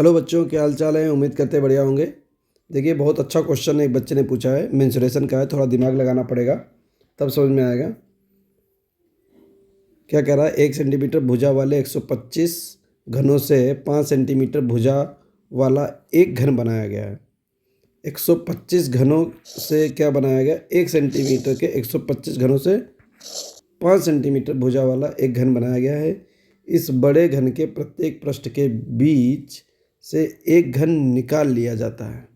Hello बच्चों, क्या हाल चाल है। उम्मीद करते हैं बढ़िया होंगे। देखिए, बहुत अच्छा क्वेश्चन एक बच्चे ने पूछा है, मेंसुरेशन का है। थोड़ा दिमाग लगाना पड़ेगा तब समझ में आएगा। क्या कह रहा है, 1 सेंटीमीटर भुजा वाले 125 घनों से 5 सेंटीमीटर भुजा वाला एक घन बनाया गया है। 125 घनों से क्या बनाया गया, 1 सेंटीमीटर के 125 घनों से 5 सेंटीमीटर भुजा वाला एक घन बनाया गया है। इस बड़े घन के प्रत्येक पृष्ठ के बीच से एक घन निकाल लिया जाता है।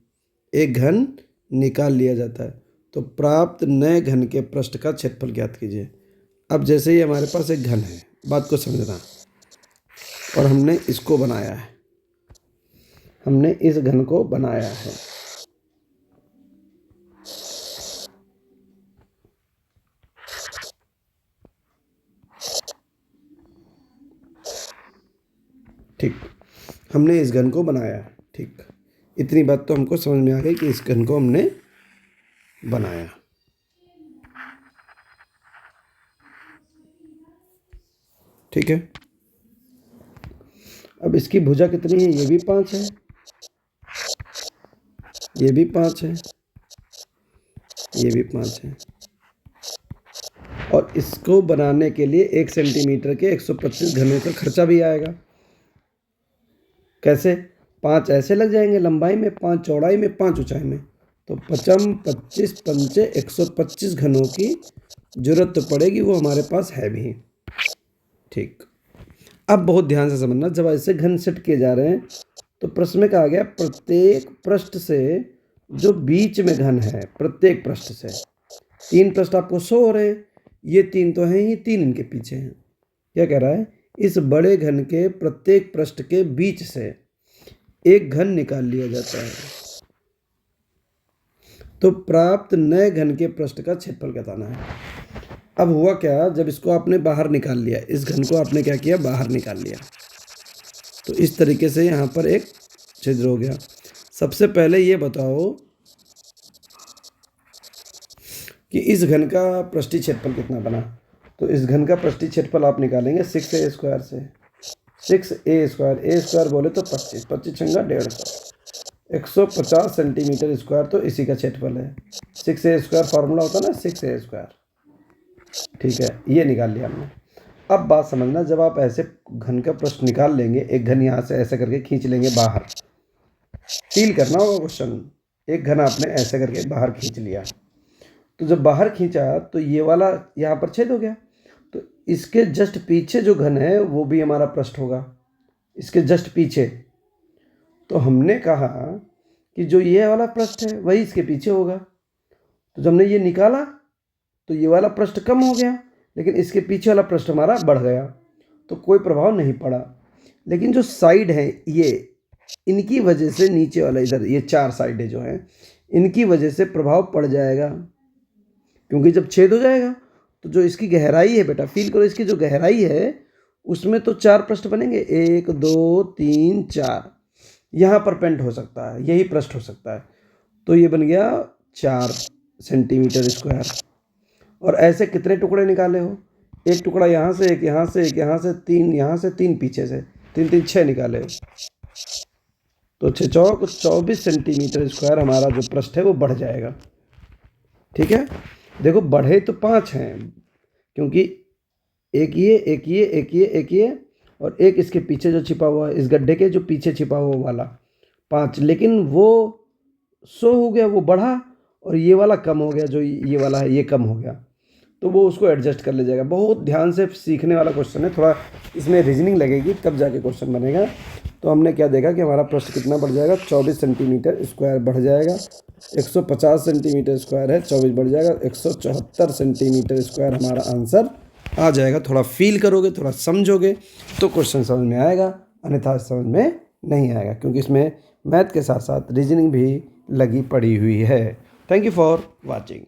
एक घन निकाल लिया जाता है तो प्राप्त नए घन के पृष्ठ का क्षेत्रफल ज्ञात कीजिए। अब जैसे ही हमारे पास एक घन है, बात को समझना, और हमने इसको बनाया है, हमने इस घन को बनाया है। ठीक, हमने इस घन को बनाया है। ठीक, इतनी बात तो हमको समझ में आ गई कि इस घन को हमने बनाया। ठीक है, अब इसकी भुजा कितनी है, ये भी 5 है, ये भी 5 है, ये भी 5 है। और इसको बनाने के लिए 1 सेंटीमीटर के 125 घनों का खर्चा भी आएगा। कैसे? 5 ऐसे लग जाएंगे लंबाई में, 5 चौड़ाई में, 5 ऊंचाई में, तो 25 पंचे 125 घनों की जरूरत तो पड़ेगी, वो हमारे पास है भी। ठीक, अब बहुत ध्यान से समझना, जब ऐसे घन सेट किए जा रहे हैं तो प्रश्न में कहा गया प्रत्येक पृष्ठ से जो बीच में घन है, प्रत्येक पृष्ठ से 3 पृष्ठ आपको शो हो रहे हैं, ये 3 तो हैं ही, 3 इनके पीछे हैं। क्या कह रहा है, इस बड़े घन के प्रत्येक पृष्ठ के बीच से एक घन निकाल लिया जाता है तो प्राप्त नए घन के पृष्ठ का क्षेत्रफल बताना है। अब हुआ क्या, जब इसको आपने बाहर निकाल लिया, इस घन को आपने क्या किया, बाहर निकाल लिया, तो इस तरीके से यहाँ पर एक छिद्र हो गया। सबसे पहले ये बताओ कि इस घन का पृष्ठीय क्षेत्रफल कितना बना। तो इस घन का पृष्ठीय क्षेत्रफल आप निकालेंगे 6a स्क्वायर से। 6a स्क्वायर, ए स्क्वायर बोले तो 25, 25 छंगा 150, 150 सेंटीमीटर स्क्वायर, तो इसी का क्षेत्रफल है। 6a स्क्वायर फार्मूला होता है ना, 6a स्क्वायर। ठीक है, ये निकाल लिया हमने। अब बात समझना, जब आप ऐसे घन का पृष्ठ निकाल लेंगे, एक घन यहाँ से ऐसे करके खींच लेंगे बाहर, फील करना होगा क्वेश्चन। एक घन आपने ऐसे करके बाहर खींच लिया, तो जब बाहर खींचा तो ये वाला यहाँ पर छेद हो गया, तो इसके जस्ट पीछे जो घन है वो भी हमारा पृष्ठ होगा, इसके जस्ट पीछे। तो हमने कहा कि जो ये वाला पृष्ठ है वही इसके पीछे होगा, तो जब हमने ये निकाला तो ये वाला पृष्ठ कम हो गया, लेकिन इसके पीछे वाला पृष्ठ हमारा बढ़ गया, तो कोई प्रभाव नहीं पड़ा। लेकिन जो साइड है ये, इनकी वजह से नीचे वाला, इधर ये 4 साइडें जो हैं, इनकी वजह से प्रभाव पड़ जाएगा, क्योंकि जब छेद हो जाएगा तो जो इसकी गहराई है, बेटा फील करो, इसकी जो गहराई है उसमें तो 4 पृष्ठ बनेंगे, 1 2 3 4, यहाँ पर पेंट हो सकता है, यही पृष्ठ हो सकता है, तो ये बन गया 4 सेंटीमीटर स्क्वायर। और ऐसे कितने टुकड़े निकाले हो, एक टुकड़ा यहाँ से, एक यहाँ से, एक यहाँ से, 3 यहाँ से, 3 पीछे से, 3 3 6 निकाले हो, तो 6 चौक 24 सेंटीमीटर स्क्वायर हमारा जो पृष्ठ है वो बढ़ जाएगा। ठीक है, देखो बढ़े तो 5 हैं, क्योंकि एक ये, एक ये, एक ये, एक ये, और एक इसके पीछे जो छिपा हुआ है, इस गड्ढे के जो पीछे छिपा हुआ वाला 5, लेकिन वो 100 हो गया, वो बढ़ा, और ये वाला कम हो गया, जो ये वाला है ये कम हो गया, तो वो उसको एडजस्ट कर ले जाएगा। बहुत ध्यान से सीखने वाला क्वेश्चन है, थोड़ा इसमें रीजनिंग लगेगी तब जाके क्वेश्चन बनेगा। तो हमने क्या देखा कि हमारा पृष्ठ कितना बढ़ जाएगा, 24 सेंटीमीटर स्क्वायर बढ़ जाएगा। 150 सेंटीमीटर स्क्वायर है, 24 बढ़ जाएगा, 174 सेंटीमीटर स्क्वायर हमारा आंसर आ जाएगा। थोड़ा फील करोगे, थोड़ा समझोगे तो क्वेश्चन समझ में आएगा, अन्यथा समझ में नहीं आएगा, क्योंकि इसमें मैथ के साथ साथ रीजनिंग भी लगी पड़ी हुई है। Thank you for watching.